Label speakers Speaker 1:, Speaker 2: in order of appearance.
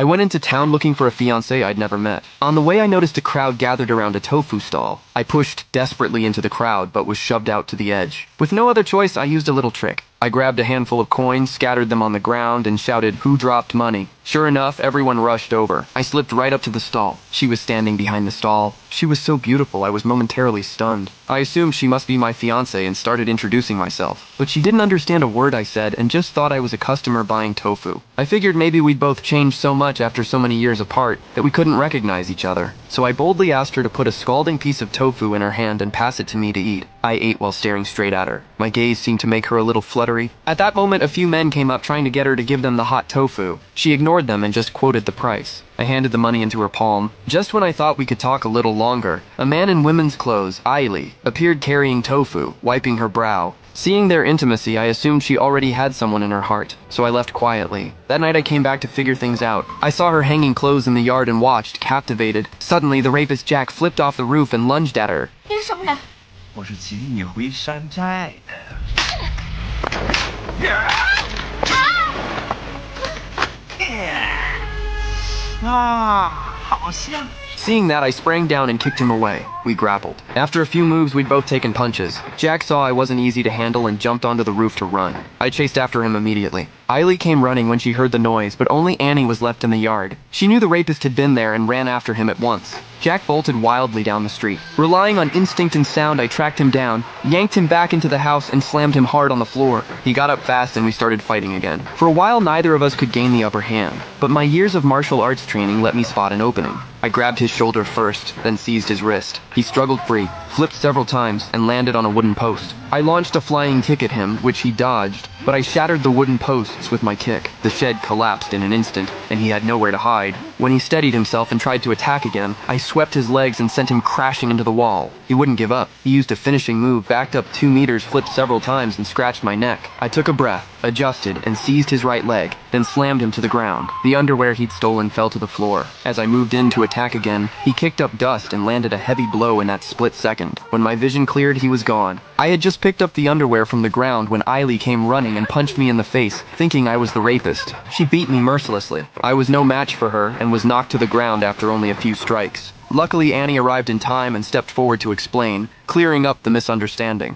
Speaker 1: I went into town looking for a fiancé I'd never met. On the way I noticed a crowd gathered around a tofu stall. I pushed desperately into the crowd but was shoved out to the edge. With no other choice, I used a little trick. I grabbed a handful of coins, scattered them on the ground, and shouted, "Who dropped money?" Sure enough, everyone rushed over. I slipped right up to the stall. She was standing behind the stall. She was so beautiful I was momentarily stunned. I assumed she must be my fiancé and started introducing myself. But she didn't understand a word I said and just thought I was a customer buying tofu. I figured maybe we'd both changed so much after so many years apart that we couldn't recognize each other. So I boldly asked her to put a scalding piece of tofu in her hand and pass it to me to eat. I ate while staring straight at her. My gaze seemed to make her a little fluttery. At that moment, a few men came up trying to get her to give them the hot tofu. She ignored them and just quoted the price. I handed the money into her palm. Just when I thought we could talk a little longer, a man in women's clothes, Ailey, appeared carrying tofu, wiping her brow. Seeing their intimacy, I assumed she already had someone in her heart, so I left quietly. That night I came back to figure things out. I saw her hanging clothes in the yard and watched, captivated. Suddenly, the rapist Jack flipped off the roof and lunged at her.
Speaker 2: 这是什么呀？
Speaker 3: 我是请你回山寨的。好像。
Speaker 1: Seeing that, I sprang down and kicked him away. We grappled. After a few moves, we'd both taken punches. Jack saw I wasn't easy to handle and jumped onto the roof to run. I chased after him immediately. Ailey came running when she heard the noise, but only Annie was left in the yard. She knew the rapist had been there and ran after him at once. Jack bolted wildly down the street. Relying on instinct and sound, I tracked him down, yanked him back into the house, and slammed him hard on the floor. He got up fast and we started fighting again. For a while, neither of us could gain the upper hand, but my years of martial arts training let me spot an opening. I grabbed his shoulder first, then seized his wrist. He struggled free, flipped several times, and landed on a wooden post. I launched a flying kick at him, which he dodged, but I shattered the wooden posts with my kick. The shed collapsed in an instant, and he had nowhere to hide. When he steadied himself and tried to attack again, I swept his legs and sent him crashing into the wall. He wouldn't give up. He used a finishing move, backed up 2 meters, flipped several times, and scratched my neck. I took a breath, adjusted, and seized his right leg, then slammed him to the ground. The underwear he'd stolen fell to the floor. As I moved in to attack again, he kicked up dust and landed a heavy blow in that split second. When my vision cleared, he was gone. I had just picked up the underwear from the ground when Ailey came running and punched me in the face, thinking I was the rapist. She beat me mercilessly. I was no match for her and was knocked to the ground after only a few strikes. Luckily, Annie arrived in time and stepped forward to explain, clearing up the misunderstanding.